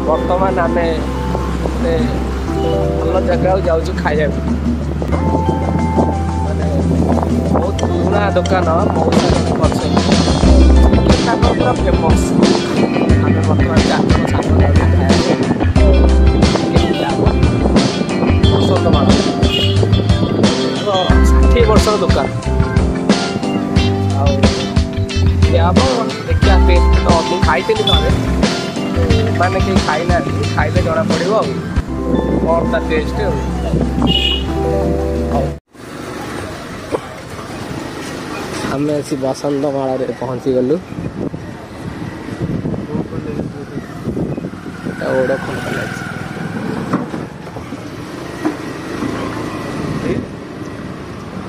बर्तमान आम भल जगह जाऊँ खाइबा माने बहुत पुराना दुकान पूरा फेमस आम बर्तमान बसंतमाला 60 वर्ष दुकान देखिए टेस्ट तो खाई मैंने कहीं खाई ना खाइले जना पड़ो और टेस्ट आम आसी बसंतमाला रे पहुँची गलु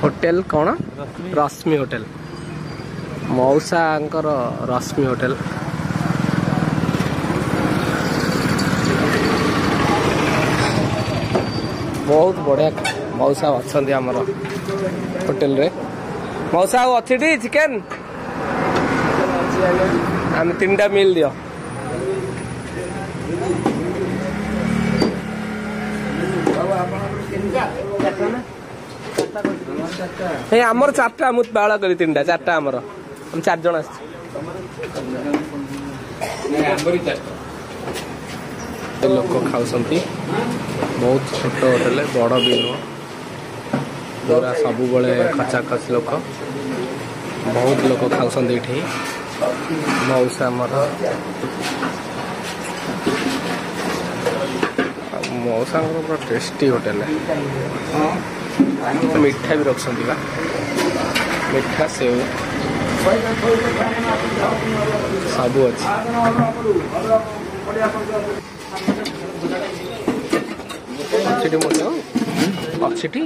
होटेल कौन रश्मि होटेल मौसा रश्मि होटेल बहुत बढ़िया मौसा अच्छा आमर होटेल रे मौसा अच्छी चिकेन आम 3टा मिल दियो आमर 4टा मुझे बाड़ा करी 3टा 4टा आमर हम 4 जन लोक खाऊ बहुत छोट होटेल बड़ भी नुह पूरा सब खचा खच लोक बहुत लोक खाऊ मौसा मौसा पूरा टेस्टी होटेल मिठा भी रख मिठा सेव सब अच्छी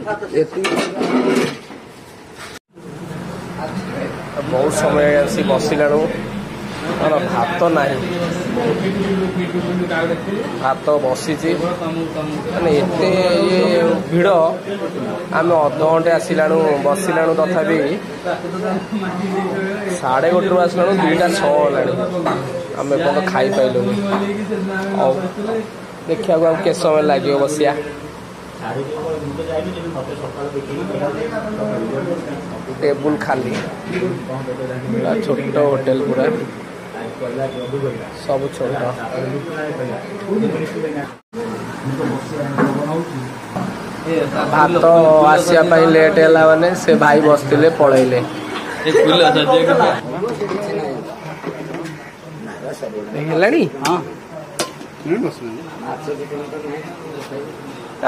बहुत समय आसी बसिला भात ना भात बसी एते भिड़ आम अध घंटे आसला बसला तथापि 1:30 आसला 2:06 आम एपद खाई पाइलु देखा के समय लगे बसिया टेबुल खाली छोट होटेल पूरा सब छोट भात आसा लेट है माने से भाई बसते पलैले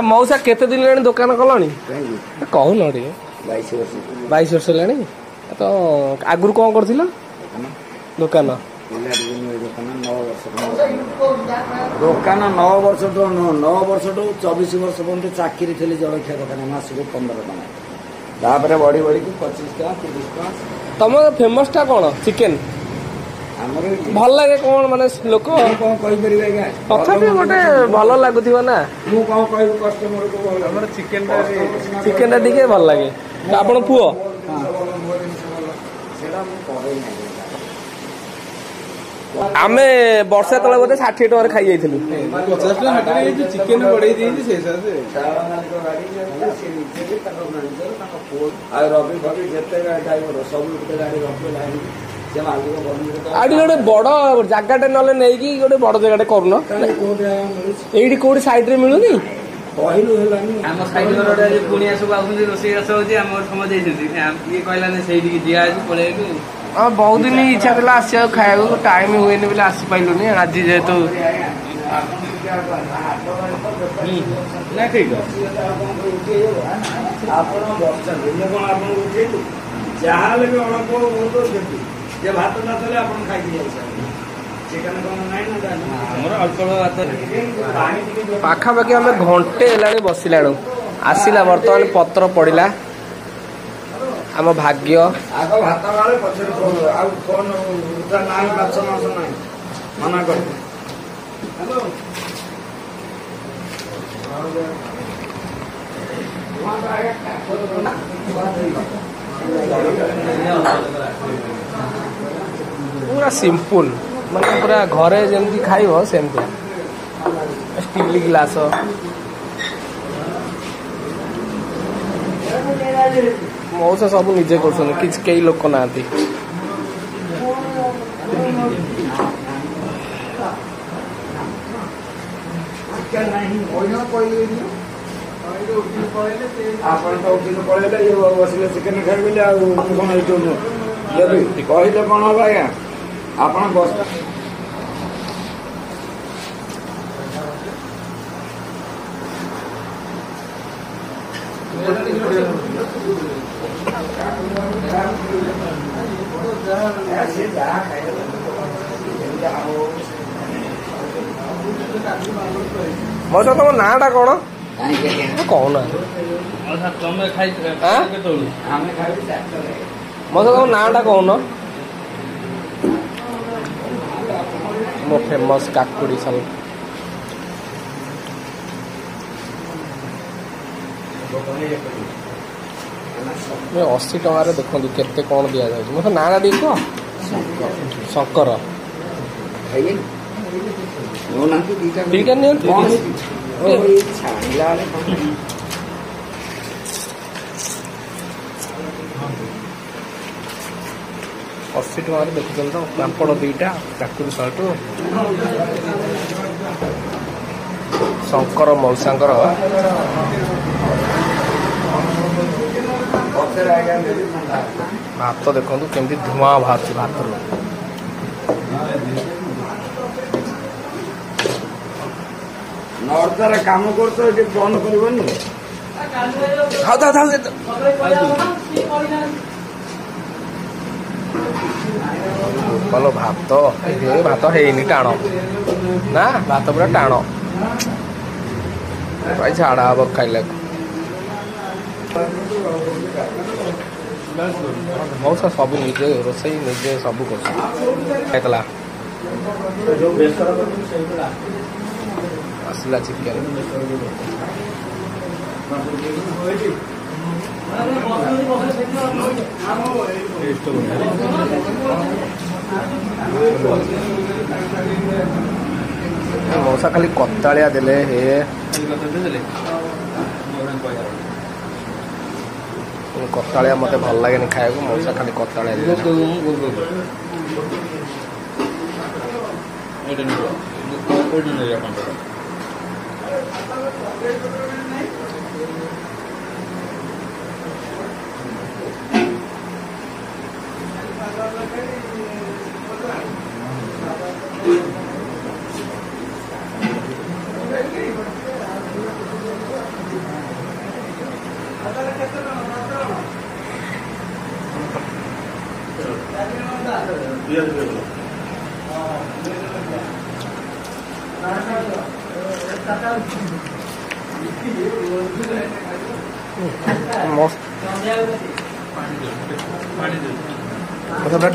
मौसा केते दिन लेनी दुकान कलनी कहून 22 वर्ष है तो आगुरी कौन कर दुकान दुकान 9 वर्ष 24 वर्ष पर्यटन चाकरी थी जलखिया दुकान मासक 15 टका बढ़ी बढ़ी 25 टका 30 टका तुम फेमस टा कौन चिकेन भल लगे कौन माने लोक तथापि गोटे भल लगुव ना चिकेन टे भल लगे आपण पुओ आमे वर्षे तले बोधे 60 टका खाई जाइथिलु 50 टका चिकेन बढ़ाई देइछि से रवि भवि जेते ड्राइवर सब गाड़ी रखले आड़ी गोटे बड़ जगटे ना नहीं कि गोटे बड़ जगटे करूना ये कौट साइड रे मिलूनी आम साइड पुणिया सब आसुँच रोषेईबास होगा हाँ बहुत दिन इच्छा था आसा खाया टाइम हुए बोले आसी पाइलुनि आज जेहेतु पाखापाखि आम घंटे है बसला आसला बर्तमान पत्र पड़ा आम भाग्य पूरा सिंपल माने पूरा घरे जमती खाइब सेमती स्टील ग्लास मौसा सब निजे कर लोक ना ଆପଣ ତ ଉଠିକି ପଳେଇଲେ ଇଏ ବସିଲେ ଚିକେନ ଖାଇବେଲେ ଆଉ କଣ ଏଇଠୁ କହିଲେ କଣ ହବ ଆଜ୍ଞା ଆପଣ ବସ मौसा तुम नाटा कौन कौन मौसा तुम नाटा कौन मो फेमस काकुड़ी सल 80 टकर देखो केते कौन दि जाए मो नाटा देख शंकर दीटा नहीं 80 टकर देखुन तो पापड़ 2टा काकुड़ी 100 शंकर मौसांकर भात देखो केमती धुआं बाहर भात नर्दार काम कर बंद कर भल भात भात है टाण ना भात पूरा टाण झाड़ा हम खाइला मौसा सब निजे रोसई निजे सब कर आसला चिकेन मौसा खाली कत्तालिया देले हे कत्तालिया मते भल लगे खाया मौसा खाली कत्तालिया देले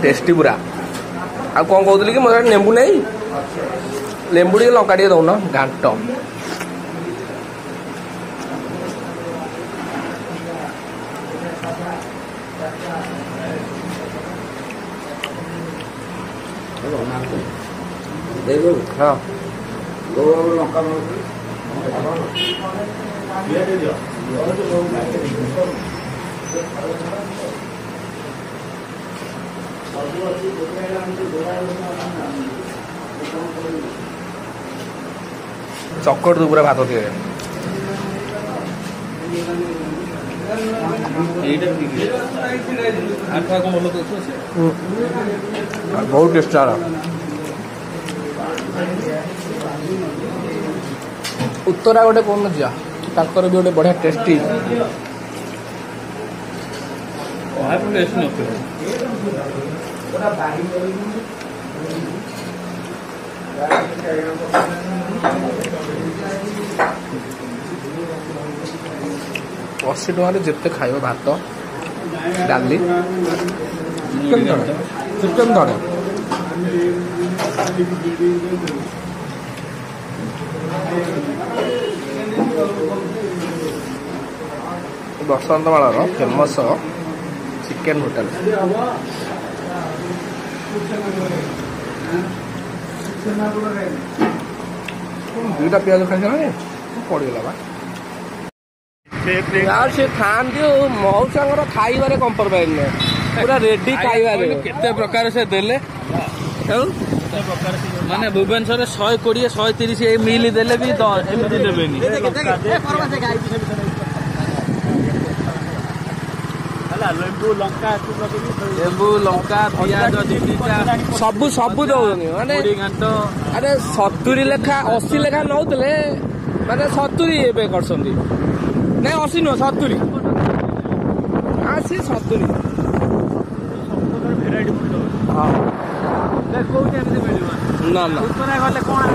टेस्टी पूरा आ कौन कहते कि मतलब लेंबू नहीं लेंबू टे लंका टे दौन घाट हाँ चक्कर तो पूरा भात दिए बहुत टेस्ट आ उत्तरा गोटे कौन जा ताकर भी गोटे बढ़िया टेस्टी अशी टकर जिते खाइब भात डाली चिकेन धड़े बसंतमालार फेमस चिकेन होटल दुईटा पिज खाई पड़गला बा यार से खाती मौसा खाइबारे कंप्रोमाइज नहीं पूरा रेडी खाइबारे केते प्रकार से देले माने भुवनेश्वर 120 130 ए मिल देले भी एमती देबेनी लेबू लंका पियाज सबू सबू दौनी माने अरे 70 लेखा 80 लेखा नौले माने 70 एबे करसंदी नहीं 80 नो 70 हाँ सी 70 भेराइटी हाँ देखो केमती मिलिबा ना ना उत्तरा गले कोन